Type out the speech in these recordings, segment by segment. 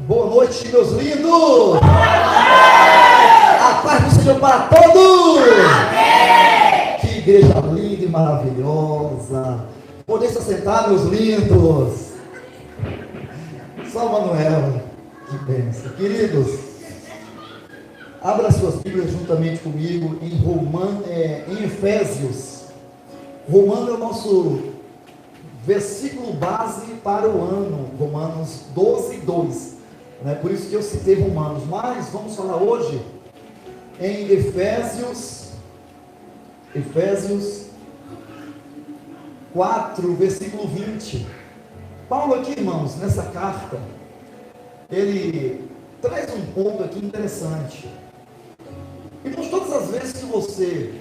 Boa noite, meus lindos! A paz do Senhor para todos! Amém. Que igreja linda e maravilhosa! Podem se sentar, meus lindos! Só Manuel, que bênção! Queridos, abra suas Bíblias juntamente comigo em Efésios. Romano é o nosso versículo base para o ano, Romanos 12, 2. Por isso que eu citei Romanos, mas vamos falar hoje em Efésios 4, versículo 20. Paulo aqui, irmãos, nessa carta, ele traz um ponto aqui interessante. Irmãos, todas as vezes que você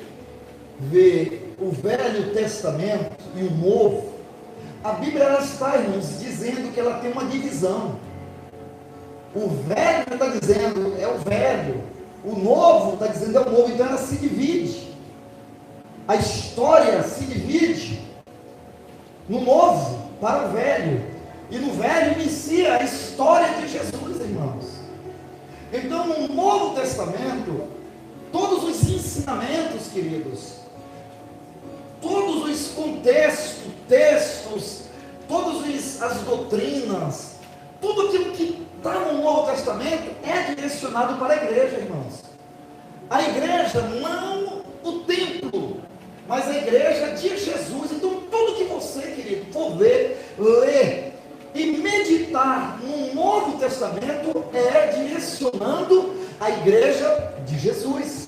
vê o Velho Testamento e o Novo, a Bíblia ela está, irmãos, dizendo que ela tem uma divisão. O velho está dizendo é o velho, o novo está dizendo é o novo, então ela se divide. A história se divide no novo para o velho, e no velho inicia a história de Jesus, irmãos. Então no Novo Testamento, todos os ensinamentos, queridos, todos os contextos, textos, todas as doutrinas, tudo aquilo que está no Novo Testamento é direcionado para a igreja, irmãos. A igreja, não o templo, mas a igreja de Jesus. Então tudo que você, querido, for ver, ler e meditar no Novo Testamento é direcionando a igreja de Jesus.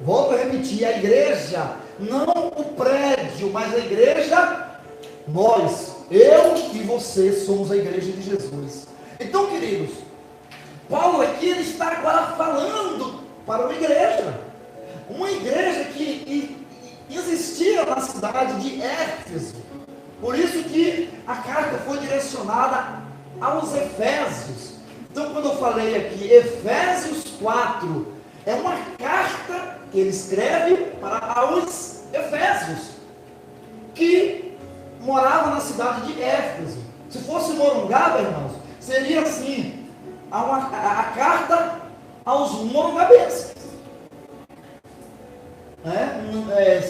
Volto a repetir, a igreja, não o prédio, mas a igreja, nós, eu e você somos a igreja de Jesus. Então, queridos, Paulo aqui ele está agora falando para uma igreja que existia na cidade de Éfeso. Por isso que a carta foi direcionada aos Efésios. Então, quando eu falei aqui, Efésios 4, é uma carta que ele escreve para os Efésios, que moravam na cidade de Éfeso. Se fosse Morungaba, irmãos, seria assim, a carta aos morongabenses.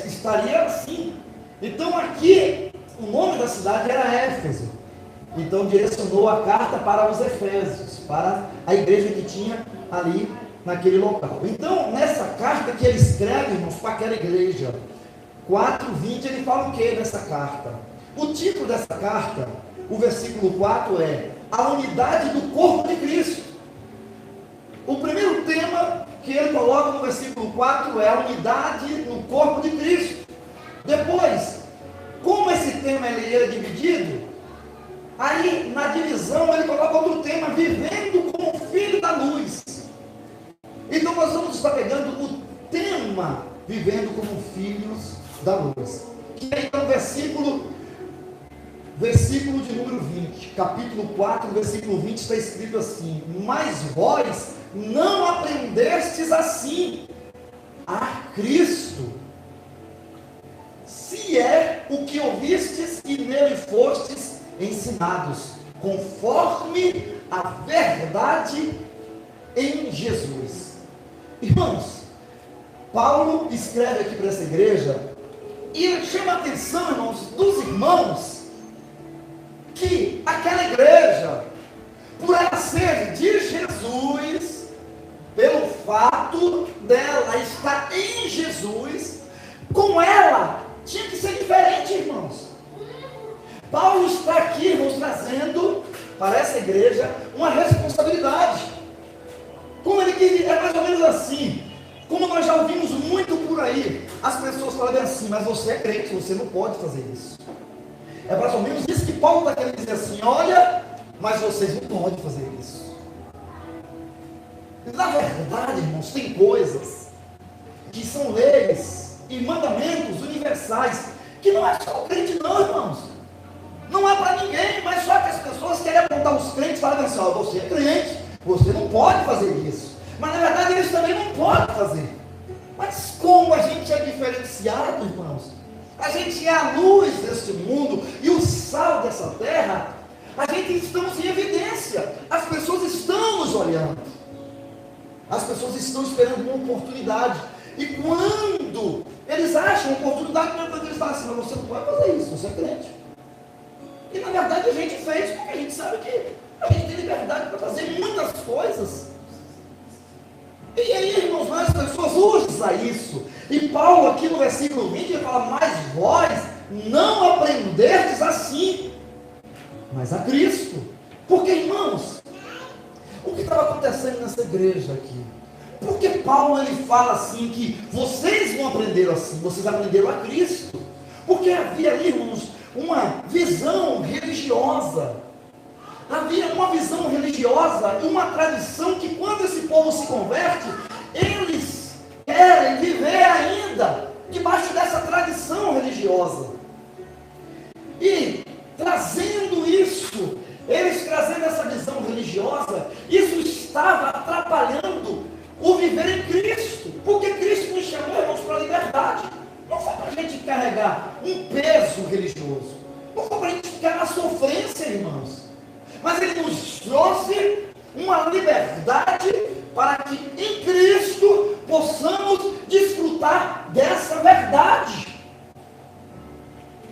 Estaria assim. Então aqui, o nome da cidade era Éfeso. Então direcionou a carta para os Efésios, para a igreja que tinha ali naquele local. Então, nessa carta que ele escreve, irmãos, para aquela igreja, 4:20, ele fala o que nessa carta? O título dessa carta, o versículo 4 é a unidade do corpo de Cristo. O primeiro tema que ele coloca no versículo 4 é a unidade no corpo de Cristo. Depois, como esse tema ele é dividido, aí na divisão ele coloca outro tema, vivendo como filho da luz. Então nós vamos estar pegando o tema, vivendo como filhos da luz. Que aí no versículo de número 20, capítulo 4, versículo 20, está escrito assim: mas vós não aprendestes assim a Cristo, se é o que ouvistes e nele fostes ensinados, conforme a verdade em Jesus. Irmãos, Paulo escreve aqui para essa igreja e ele chama a atenção, irmãos, dos irmãos, que aquela igreja, por ela ser de Jesus, pelo fato dela estar em Jesus, com ela tinha que ser diferente, irmãos. Paulo está aqui, irmãos, trazendo para essa igreja uma responsabilidade. Como ele diz, é mais ou menos assim, como nós já ouvimos muito por aí, as pessoas falam assim: mas você é crente, você não pode fazer isso. É mais ou menos isso que Paulo está querendo dizer assim: olha, mas vocês não podem fazer isso. Na verdade, irmãos, tem coisas que são leis e mandamentos universais, que não é só o crente não, irmãos. Não é para ninguém, mas só que as pessoas querem apontar os crentes e falar assim: ó, você é crente, você não pode fazer isso. Mas na verdade eles também não podem fazer. Mas como a gente é diferenciado, irmãos, a gente é a luz deste mundo e o sal dessa terra, a gente estamos em evidência. As pessoas estão nos olhando. As pessoas estão esperando uma oportunidade. E quando eles acham oportunidade, eles falam assim: mas você não pode fazer isso, você é crente. E na verdade a gente fez porque a gente sabe que a gente tem liberdade para fazer muitas coisas. E aí, irmãos, as pessoas usam isso. E Paulo aqui no versículo 20 ele fala: mas vós não aprendestes assim, mas a Cristo. Porque, irmãos, o que estava acontecendo nessa igreja aqui? Porque Paulo ele fala assim que vocês não aprenderam assim, vocês aprenderam a Cristo. Porque havia ali, irmãos, uma visão religiosa. Havia uma visão religiosa e uma tradição que quando esse povo se converte, eles querem viver ainda debaixo dessa tradição religiosa. E trazendo isso, eles trazendo essa visão religiosa, isso estava atrapalhando o viver em Cristo. Porque Cristo nos chamou, irmãos, para a liberdade. Não foi para a gente carregar um peso religioso. Não foi para a gente ficar na sofrência, irmãos. Mas Ele nos trouxe uma liberdade para que em Cristo possamos desfrutar dessa verdade.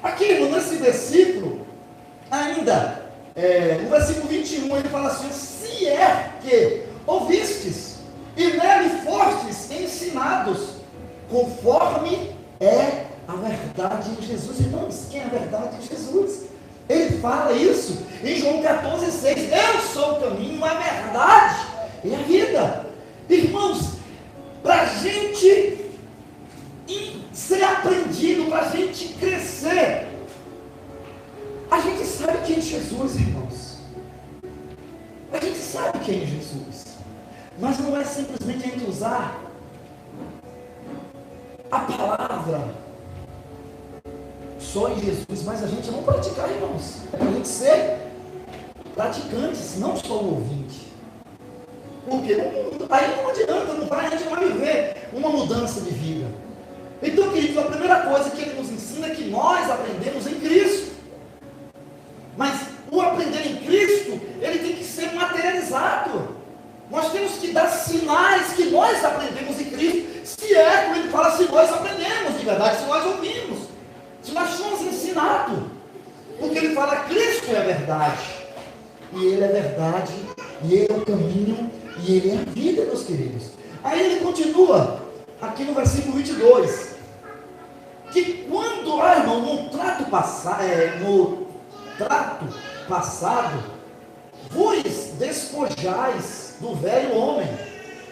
Aqui, irmão, nesse versículo, ainda, no versículo 21, ele fala assim: se é que ouvistes e nele fostes ensinados, conforme é a verdade em Jesus. Irmãos, quem é a verdade em Jesus? Ele fala isso em João 14,6. Eu sou o caminho, a verdade e a vida. Irmãos, para a gente ser aprendido, para a gente crescer, a gente sabe quem é Jesus, irmãos. A gente sabe quem é Jesus. Mas não é simplesmente a gente usar a palavra só em Jesus, mas a gente não praticar, irmãos. É a gente ser praticantes, não só o ouvinte. Porque aí não adianta, a gente não vai viver uma mudança de vida. Então, queridos, a primeira coisa que ele nos ensina é que nós aprendemos em Cristo. Mas o aprender em Cristo, ele tem que ser materializado. Nós temos que dar sinais que nós aprendemos em Cristo. Se é, como ele fala, se nós aprendemos de verdade, se nós ouvimos, se nós somos ensinados. Porque ele fala: Cristo é a verdade, e Ele é a verdade, e Ele é o caminho, e Ele é a vida, meus queridos. Aí ele continua, aqui no versículo 22, que quando, irmão, no trato passado, vos despojais do velho homem,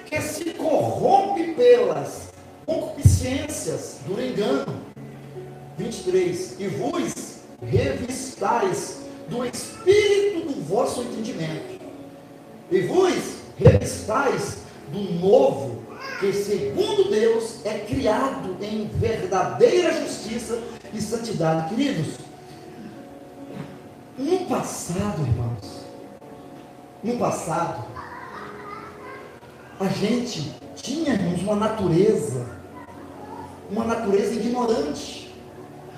que se corrompe pelas concupiscências do engano. 23, e vos revistais do espírito do vosso entendimento, e vos revistais do novo, que segundo Deus é criado em verdadeira justiça e santidade. Queridos, no passado, irmãos, no passado, a gente tinha, irmãos, uma natureza ignorante.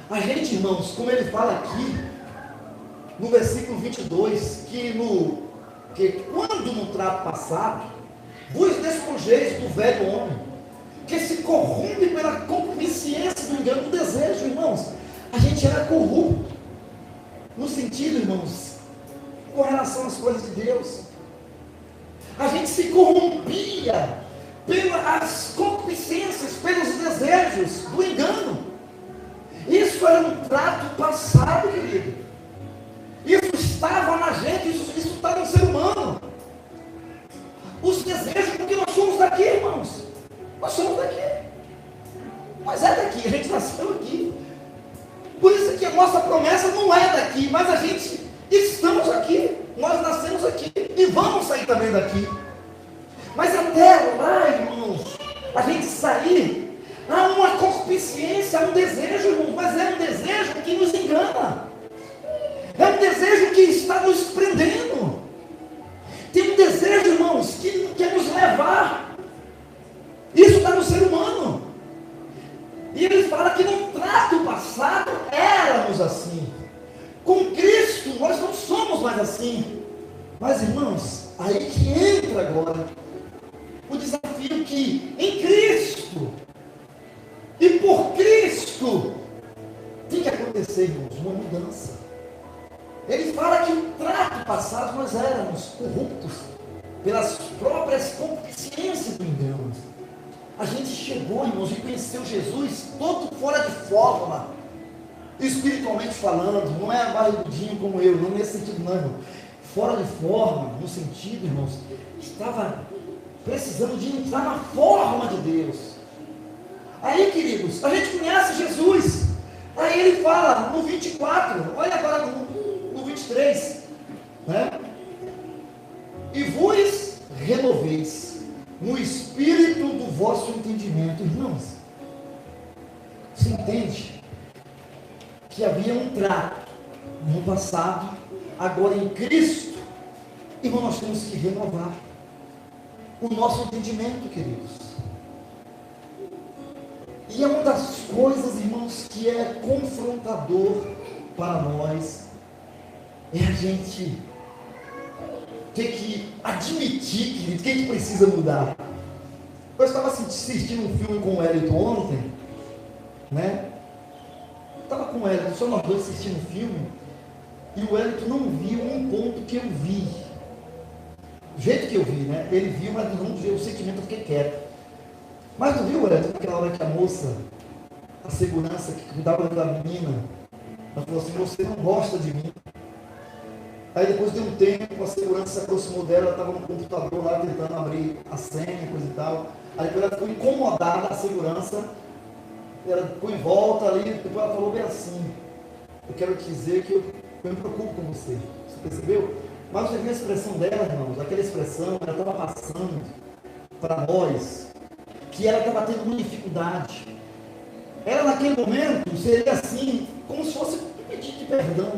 A gente, irmãos, como ele fala aqui, no versículo 22, que quando no trato passado, vos despojeis do velho homem, que se corrompe pela concupiscência do engano do desejo. Irmãos, a gente era corrupto, no sentido, irmãos, com relação às coisas de Deus. A gente se corrompia pelas concupiscências, pelos desejos do engano. Isso era um trato passado, querido. Isso estava na gente, isso está no ser humano. Os desejos, porque nós somos daqui, irmãos. Nós somos daqui. Mas é daqui, a gente nasceu aqui. Por isso que a nossa promessa não é daqui, mas a gente estamos aqui. Nós nascemos aqui e vamos sair também daqui. Mas até lá, irmãos, a gente sair, há uma concupiscência, há um desejo, irmãos, mas é um desejo que nos engana. É um desejo que está nos prendendo. Tem um desejo, irmãos, que quer nos levar. Isso está no ser humano. E ele fala que no trato passado éramos assim. Com Cristo nós não somos mais assim. Mas, irmãos, aí que entra agora o desafio que em Cristo e por Cristo tem que acontecer, irmãos, uma mudança. Ele fala que no trato passado nós éramos corruptos pelas próprias concupiscências do engano. A gente chegou, irmãos, e conheceu Jesus todo fora de forma, espiritualmente falando, não é barrigudinho como eu, não nesse sentido não, irmão. Fora de forma, no sentido, irmãos, estava precisando de entrar na forma de Deus. Aí, queridos, a gente conhece Jesus. Aí ele fala no 24, olha agora no 23, né? E vos renoveis no espírito do vosso entendimento. Irmãos, você entende que havia um trato no passado, agora em Cristo, irmão, nós temos que renovar o nosso entendimento, queridos. E é uma das coisas, irmãos, que é confrontador para nós, é a gente ter que admitir, querido, que a gente precisa mudar. Eu estava assistindo um filme com o Hélio ontem, né? Estava com o Hélio, só nós dois assistindo o filme, e o Hélio não viu um ponto que eu vi. Do jeito que eu vi, né? Ele viu, mas não viu o sentimento, eu fiquei quieto. Mas tu viu, Hélio, naquela hora que a moça, a segurança que cuidava da menina, ela falou assim: você não gosta de mim. Aí depois de um tempo, a segurança se aproximou dela, ela estava no computador lá tentando abrir a senha, coisa e tal. Aí depois ela ficou incomodada, a segurança, ela ficou em volta ali, depois ela falou bem assim: eu quero te dizer que eu me preocupo com você. Você percebeu? Mas você viu a expressão dela, irmãos? Aquela expressão, ela estava passando para nós que ela estava tendo uma dificuldade. Ela naquele momento seria assim, como se fosse um pedido de perdão,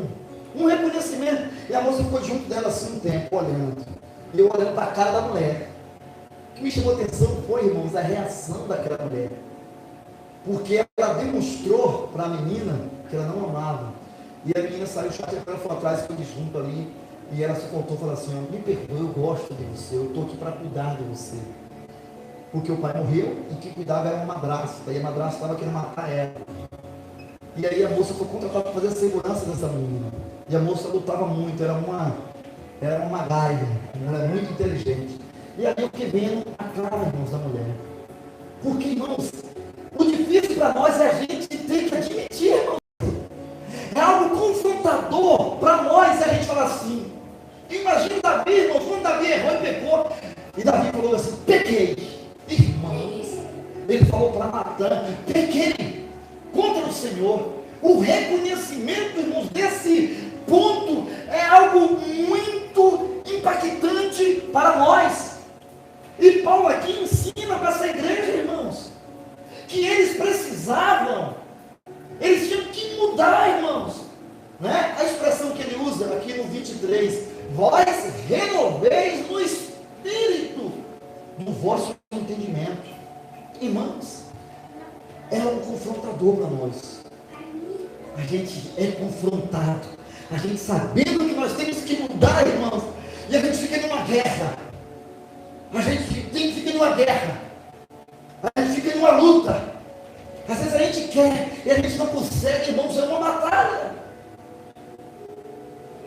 um reconhecimento. E a moça ficou junto dela assim um tempo, olhando. E eu olhando para a cara da mulher. O que me chamou a atenção foi, irmãos, a reação daquela mulher. Porque ela demonstrou para a menina que ela não amava. E a menina saiu chateada, ela foi atrás, ficou junto ali. E ela se contou e falou assim: me perdoa, eu gosto de você, eu estou aqui para cuidar de você. Porque o pai morreu e quem cuidava era uma madrasta, e a madrasta estava querendo matar ela. E aí a moça foi contratada para fazer a segurança dessa menina. E a moça lutava muito, era uma gaia, ela era muito inteligente. E aí eu fiquei vendo a cara, irmãos, da mulher. Porque, irmãos, o difícil para nós é a gente ter que admitir, irmãos. É algo confrontador para nós, a gente falar assim. Imagina Davi, irmãos, quando Davi errou e pecou. E Davi falou assim: pequei. Irmãos, ele falou para Natan: pequei contra o Senhor. O reconhecimento, irmãos, desse ponto é algo muito impactante para nós. E Paulo aqui ensina para essa igreja, irmãos, que eles precisavam, eles tinham que mudar, irmãos, né? A expressão que ele usa aqui no 23: vós renoveis no espírito do vosso entendimento. Irmãos, é um confrontador para nós. A gente é confrontado, a gente sabendo que nós temos que mudar, irmãos, e a gente fica numa guerra. A gente fica numa guerra, a gente fica numa luta. Às vezes a gente quer e a gente não consegue, irmãos, é uma batalha.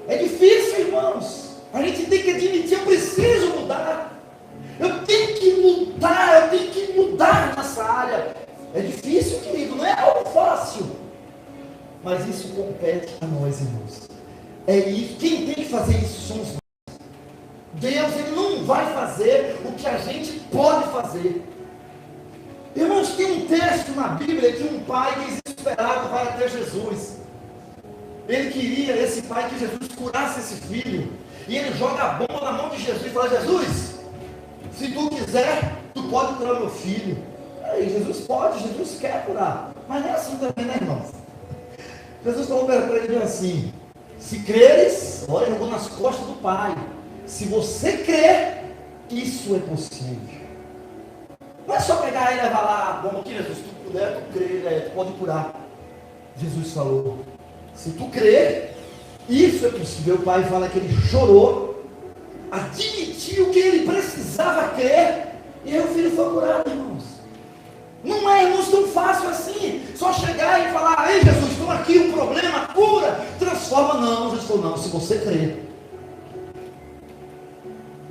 É difícil, irmãos. A gente tem que admitir: eu preciso mudar. Eu tenho que mudar nessa área. É difícil, querido, não é algo fácil. Mas isso compete a nós, irmãos. É isso. Quem tem que fazer isso somos nós. Deus, ele não vai fazer o que a gente pode fazer. Irmãos, tem um texto na Bíblia que um pai desesperado vai até Jesus. Ele queria, esse pai, que Jesus curasse esse filho. E ele joga a bomba na mão de Jesus e fala: Jesus, se tu quiser, tu pode curar meu filho. Aí Jesus pode, Jesus quer curar. Mas não é assim também, né, irmãos? Jesus falou para ele assim: se creres, olha, jogou nas costas do pai. Se você crer, isso é possível. Não é só pegar e levar lá a bomba aqui, Jesus, se tu puder, tu crer, tu pode curar. Jesus falou: se tu crer, isso é possível. O pai fala que ele chorou. admitiu que ele precisava crer, e aí o filho foi curado, irmãos. Não é, irmãos, tão fácil assim, só chegar e falar: ei Jesus, estou aqui, um problema, cura, transforma. Não, Jesus falou: não, se você crer.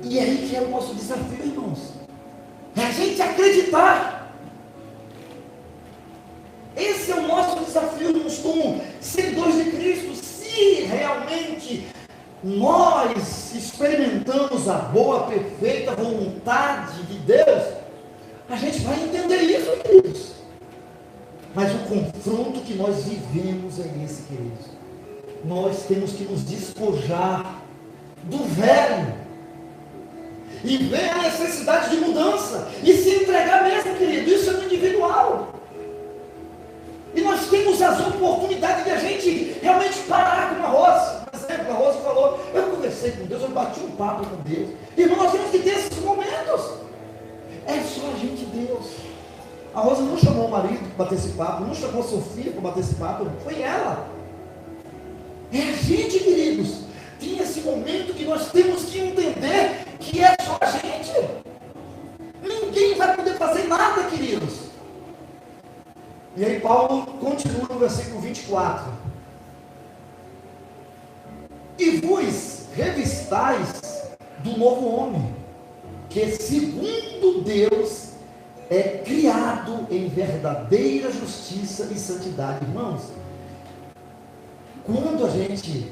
E é aí que é o nosso desafio, irmãos, é a gente acreditar. Esse é o nosso desafio, irmãos, como seguidores de Cristo. Se realmente nós experimentamos a boa, perfeita vontade de Deus, a gente vai entender isso, queridos. Mas o confronto que nós vivemos é esse, queridos. Nós temos que nos despojar do velho e ver a necessidade de mudança e se entregar mesmo, querido. Isso é no individual. E nós temos as oportunidades de a gente realmente parar com a Rosa. Por exemplo, a Rosa falou: eu conversei com Deus, eu bati um papo com Deus. Irmão, nós temos que ter esses momentos. É só a gente e Deus. A Rosa não chamou o marido para bater esse papo, não chamou a Sofia para bater esse papo, foi ela. É a gente, queridos. Tem esse momento que nós temos que entender que é só a gente. Ninguém vai poder fazer nada, queridos. E aí Paulo continua no versículo 24. E vos revistais do novo homem, que segundo Deus é criado em verdadeira justiça e santidade. Irmãos, quando a gente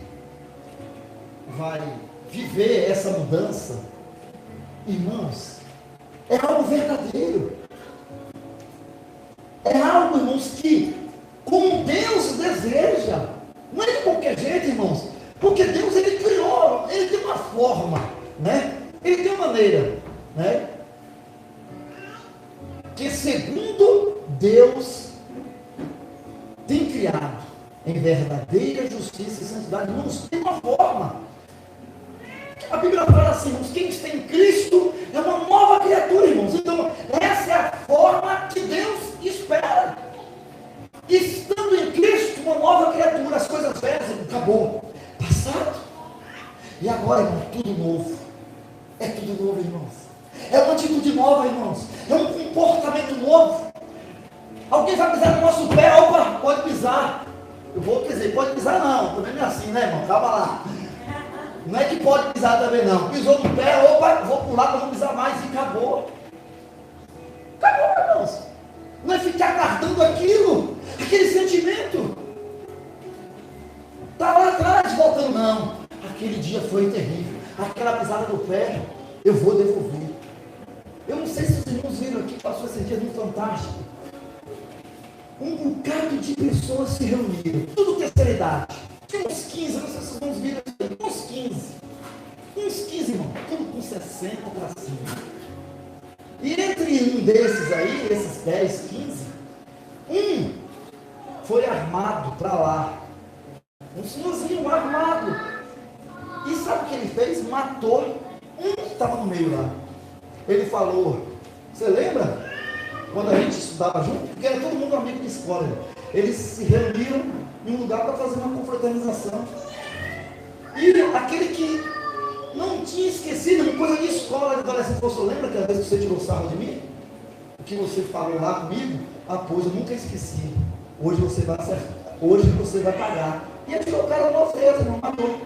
vai viver essa mudança, irmãos, é algo verdadeiro. É algo, irmãos, que como Deus deseja. Não é de qualquer jeito, irmãos. Porque Deus, ele criou, ele tem uma forma, né? Ele tem uma maneira, né? Que segundo Deus tem criado em verdadeira justiça e santidade. Irmãos, tem uma forma. A Bíblia fala assim, irmãos: quem está em Cristo é uma nova criatura, irmãos. Então, essa é a forma que Deus espera. Estando em Cristo, uma nova criatura, as coisas velhas, acabou, passado. E agora, irmão, tudo novo. É tudo novo, irmãos. É uma atitude nova, irmãos. É um comportamento novo. Alguém vai pisar no nosso pé, opa, pode pisar. Eu vou dizer, pode pisar não, também não é assim, né, irmão? Calma lá. Não é que pode pisar também não. Pisou no pé, opa, vou pular para não pisar mais e acabou. Acabou, irmãos. Não é ficar guardando aquilo, aquele sentimento. Está lá atrás, voltando, não. Aquele dia foi terrível. Aquela pisada do pé, eu vou devolver. Eu não sei se os irmãos viram aqui, passou esse dia muito fantástico. Um bocado de pessoas se reuniram, tudo terceira idade. Tem uns 15, não sei se os irmãos viram aqui, uns 15. Uns 15, irmão, tudo com 60 para cima. E entre um desses aí, esses 10, 15, um foi armado para lá. Um senhorzinho armado. E sabe o que ele fez? Matou um que estava no meio lá. Ele falou, você lembra? Quando a gente estudava junto, porque era todo mundo amigo de escola. Eles se reuniram em um lugar para fazer uma confraternização. E aquele que não tinha esquecido, uma coisa de escola, de adolescente, você lembra que a vez que você tirou sarro de mim? O que você falou lá comigo? Ah, pois eu nunca esqueci. Hoje você vai acertar. Hoje você vai pagar. E ele tirou o cara na ofensa, não matou.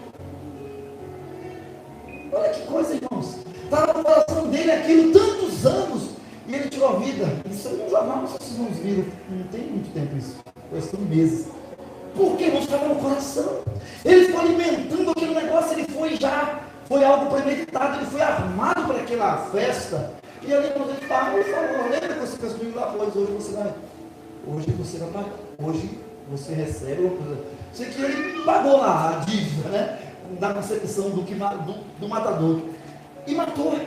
Olha que coisa, irmãos. Estava no coração dele aquilo tantos anos. E ele tirou a vida. Isso eu não jamais, não sei se vocês não viram. Não tem muito tempo isso. Questão de meses. Porque irmãos, estava no coração. Ele foi alimentando aquele negócio. Ele foi algo premeditado. Ele foi armado para aquela festa. E ali quando ele falou, lembra que você fez comigo lá? Pois hoje você vai pagar. Hoje você recebe uma coisa. Sei que ele pagou lá a dívida, né? Da concepção do matador. E matou.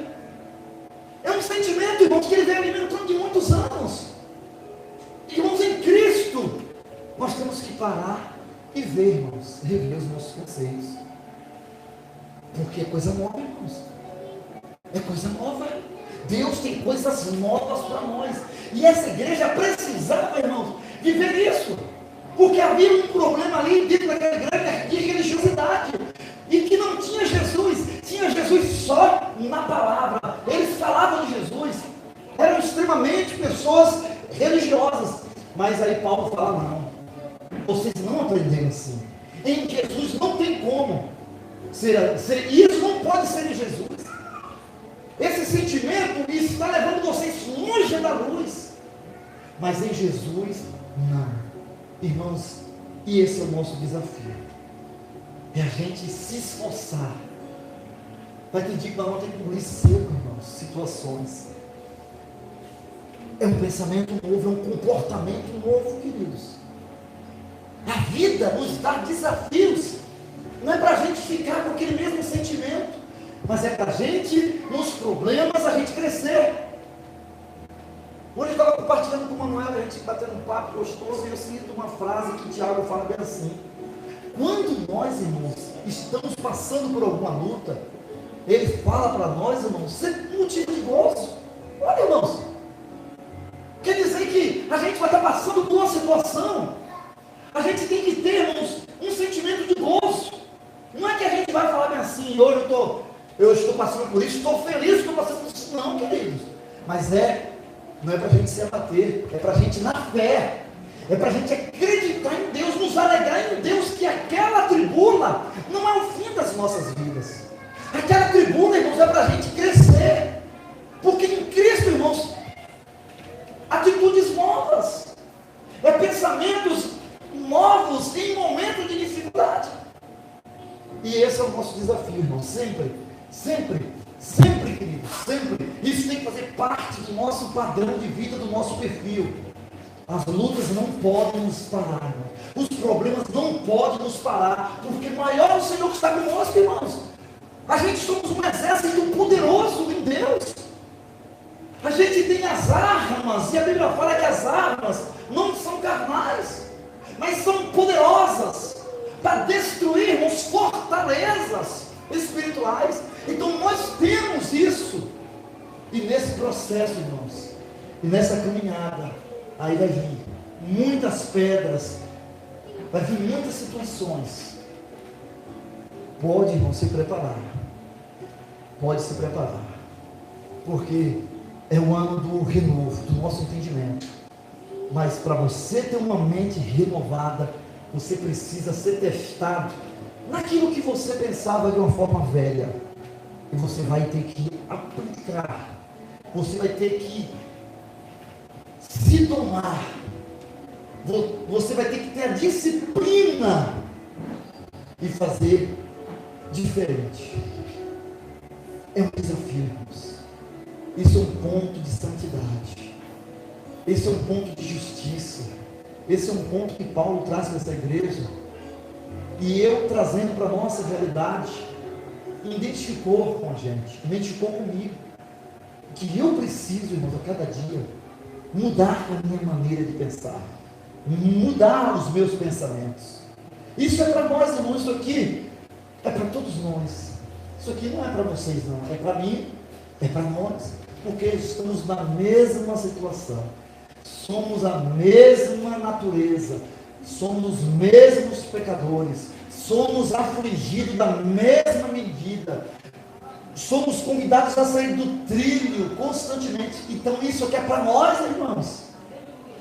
É um sentimento, irmãos, que ele vem alimentando de muitos anos. Irmãos, em Cristo, nós temos que parar e ver, irmãos, rever os nossos conceitos. Porque é coisa nova, irmãos. É coisa nova. Deus tem coisas novas para nós. E essa igreja precisava, irmãos, viver isso. Porque havia um problema ali dentro daquela igreja de religiosidade. E que não tinha Jesus. Tinha tinha Jesus só na palavra. Eles falavam de Jesus. Eram extremamente pessoas religiosas. Mas aí Paulo fala, não. Vocês não aprenderam assim. Em Jesus não tem como isso não pode ser em Jesus. Esse sentimento está levando vocês longe da luz. Mas em Jesus, não. Irmãos, e esse é o nosso desafio. É a gente se esforçar. Vai ter dia que nós vamos ter que engolir seco, irmãos, situações. É um pensamento novo, é um comportamento novo, queridos. A vida nos dá desafios. Não é para a gente ficar com aquele mesmo sentimento, mas é para a gente, nos problemas, a gente crescer. Hoje eu estava compartilhando com o Manuel, a gente batendo um papo gostoso, e eu sinto uma frase que o Tiago fala bem assim: quando nós, irmãos, estamos passando por alguma luta, ele fala para nós, irmãos, sempre um motivo de gozo. Olha, irmãos, quer dizer que a gente vai estar passando por uma situação, a gente tem que ter, irmãos, um sentimento de gozo. Não é que a gente vai falar bem assim, hoje eu estou passando por isso, estou feliz que estou passando por isso. Não, queridos. Mas não é para a gente se abater, é para a gente na fé, é para a gente acreditar em Deus, nos alegrar em Deus, que aquela tribula não é o fim das nossas vidas. Aquela tribula, irmãos, é para a gente crescer, porque em Cristo, irmãos, atitudes novas, pensamentos novos em momentos de dificuldade. E esse é o nosso desafio, irmão. Sempre, querido, sempre. Isso tem que fazer parte do nosso padrão de vida, do nosso perfil. As lutas não podem nos parar, irmão. Os problemas não podem nos parar, porque maior é o Senhor que está conosco, irmãos. A gente somos um exército poderoso em Deus. A gente tem as armas, e a Bíblia fala que as armas não são carnais, mas são poderosas para destruirmos fortalezas espirituais. Então nós temos isso. E nesse processo, irmãos, e nessa caminhada, aí vai vir muitas pedras, vai vir muitas situações. Pode, irmão, se preparar. Pode se preparar. Porque é o ano do renovo, do nosso entendimento. Mas para você ter uma mente renovada, você precisa ser testado naquilo que você pensava de uma forma velha. E você vai ter que aplicar. Você vai ter que se domar. Você vai ter que ter a disciplina e fazer diferente. É um desafio, irmãos. Isso é um ponto de santidade. Esse é um ponto de justiça. Esse é um ponto que Paulo traz para essa igreja. E eu trazendo para a nossa realidade, identificou com a gente, identificou comigo, que eu preciso, irmãos, a cada dia, mudar a minha maneira de pensar, mudar os meus pensamentos. Isso é para nós, irmãos, isso aqui é para todos nós. Isso aqui não é para vocês, não, é para mim, é para nós, porque estamos na mesma situação, somos a mesma natureza, somos os mesmos pecadores, somos afligidos da mesma medida, somos convidados a sair do trilho constantemente. Então isso aqui é para nós, irmãos.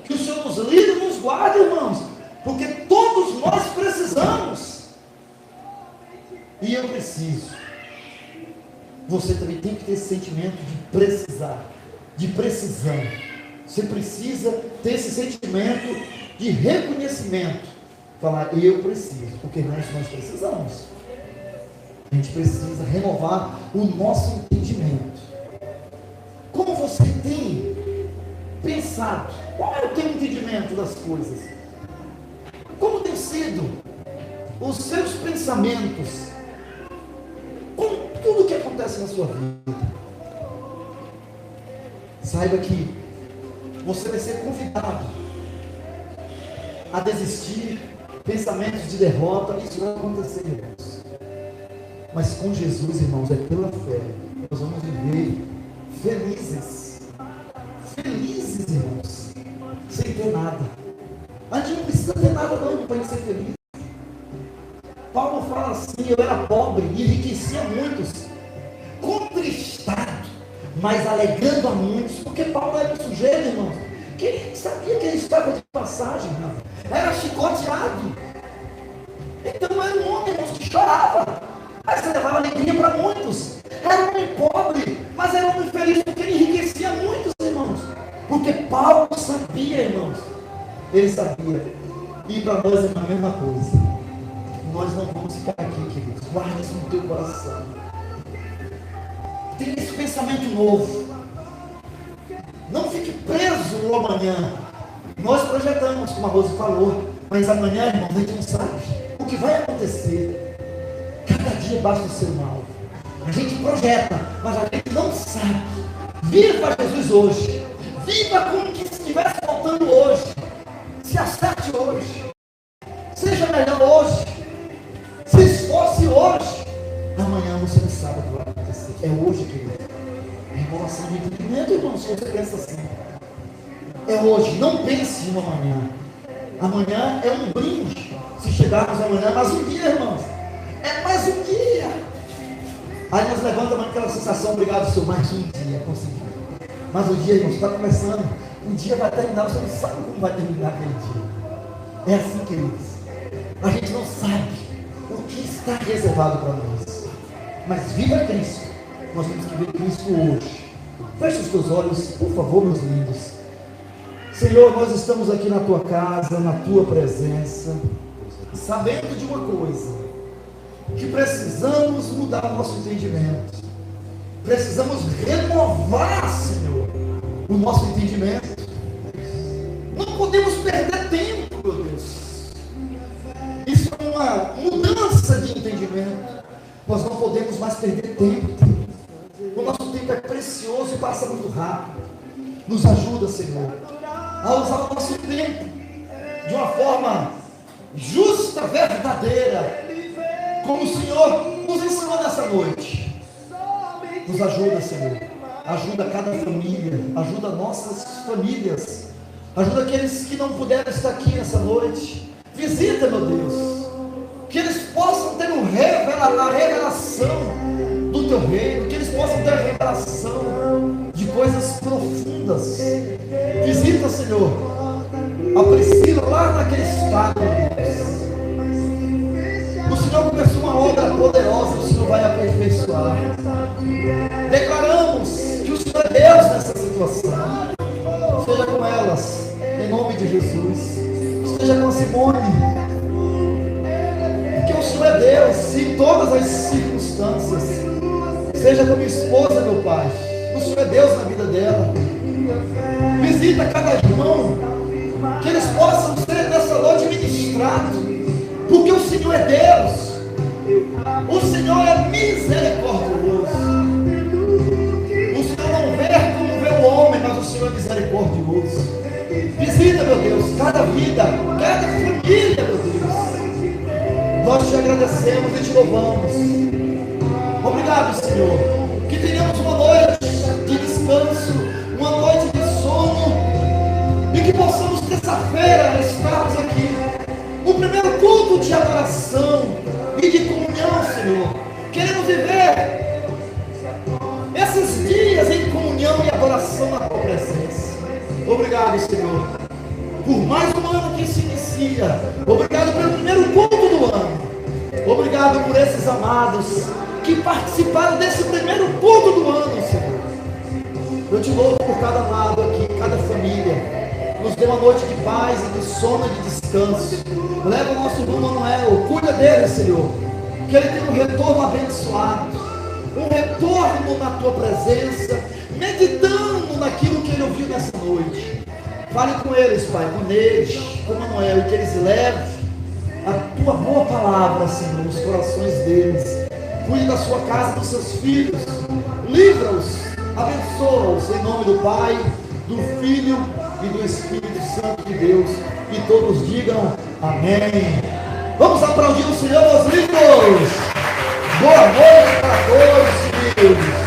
Que o Senhor nos livre e nos guarde, irmãos, porque todos nós precisamos. E eu preciso. Você também tem que ter esse sentimento de precisar, de precisão. Você precisa ter esse sentimento de reconhecimento. Falar, eu preciso, porque nós precisamos. A gente precisa renovar o nosso entendimento. Como você tem pensado? Qual é o teu entendimento das coisas? Como tem sido os seus pensamentos com tudo que acontece na sua vida? Saiba que você vai ser convidado a desistir, pensamentos de derrota, isso vai acontecer, irmãos. Mas com Jesus, irmãos, é pela fé, nós vamos viver felizes, irmãos, sem ter nada. A gente não precisa ter nada não para ser feliz. Paulo fala assim, eu era pobre e enriquecia muitos, mas alegrando a muitos, porque Paulo era um sujeito, irmãos, que ele sabia que ele estava de passagem, irmão. Era chicoteado. Então era um homem, irmãos, que chorava, mas levava alegria para muitos. Era um homem pobre, mas era um homem feliz, porque ele enriquecia muitos, irmãos. Porque Paulo sabia, irmãos, ele sabia. E para nós é a mesma coisa. Nós não vamos ficar aqui, queridos. Guarde isso no teu coração. Tenha esse pensamento novo. Não fique preso no amanhã. Nós projetamos, como a Rose falou, mas amanhã, irmão, a gente não sabe o que vai acontecer. Cada dia basta o seu mal. A gente projeta, mas a gente não sabe. Viva Jesus hoje. Viva como que estivesse faltando hoje. Se acerte hoje. Seja melhor hoje. Se esforce hoje. Amanhã você não sabe o que vai acontecer. É hoje, querido. É revelação de entendimento, irmão, se você pensa assim. É hoje. Não pense no amanhã. Amanhã é um brinde. Se chegarmos amanhã, é mais um dia, irmãos. É mais um dia. Aí nós levantamos aquela sensação, obrigado, Senhor, mais um dia, consegui. Mas o dia, irmãos, está começando. Um dia vai terminar, você não sabe como vai terminar aquele dia. É assim, queridos. A gente não sabe o que está reservado para nós. Mas viva Cristo. Nós temos que ver Cristo hoje. Feche os teus olhos, por favor, meus lindos. Senhor, nós estamos aqui na tua casa, na tua presença, sabendo de uma coisa, que precisamos mudar o nosso entendimento. Precisamos renovar, Senhor, o nosso entendimento. Não podemos perder tempo, meu Deus. Isso é uma mudança de entendimento. Nós não podemos mais perder tempo. O nosso tempo é precioso e passa muito rápido. Nos ajuda, Senhor, a usar o nosso tempo de uma forma justa, verdadeira, como o Senhor nos ensinou nessa noite. Nos ajuda, Senhor. Ajuda cada família. Ajuda nossas famílias. Ajuda aqueles que não puderam estar aqui nessa noite. Visita, meu Deus. Que eles possam ter a revelação do Teu reino. Que eles possam ter a revelação de coisas profundas. Visita, Senhor, a Priscila lá naquele estado, Deus. O Senhor começou uma obra poderosa, o Senhor vai aperfeiçoar. Declaramos que o Senhor é Deus nessa situação. Esteja com elas, em nome de Jesus. Esteja com a Simone. Que o Senhor é Deus em todas as circunstâncias. Seja com a minha esposa, meu Pai. O Senhor é Deus na vida dela. Visita cada irmão. Que eles possam ser nessa noite ministrados. Porque o Senhor é Deus. O Senhor é misericordioso. O Senhor não vê como vê o homem, mas o Senhor é misericordioso. Visita, meu Deus, cada vida, cada família, meu Deus. Nós te agradecemos e te louvamos. Obrigado, Senhor. Que tenhamos uma noite de descanso, uma noite de sono, e que possamos terça-feira estarmos aqui. O primeiro culto de adoração e de comunhão, Senhor. Queremos viver esses dias em comunhão e adoração na Tua presença. Obrigado, Senhor, por mais um ano que se inicia. Obrigado pelo primeiro culto do ano. Obrigado por esses amados que participaram desse primeiro culto do ano, Senhor. Eu te louvo por cada amado aqui, cada família. Nos dê uma noite de paz e de sono e de descanso. Leva o nosso irmão Manuel, cuida dele, Senhor. Que ele tenha um retorno abençoado, um retorno na Tua presença, meditando naquilo que ele ouviu nessa noite. Fale com eles, Pai, com eles, com Manuel, e que eles levem a Tua boa palavra, Senhor, nos corações deles. Cuide da sua casa, dos seus filhos. Livra-os, abençoa-os, em nome do Pai, do Filho e do Espírito Santo de Deus. E todos digam amém. Vamos aplaudir o Senhor, meus lindos. Boa noite para todos, queridos.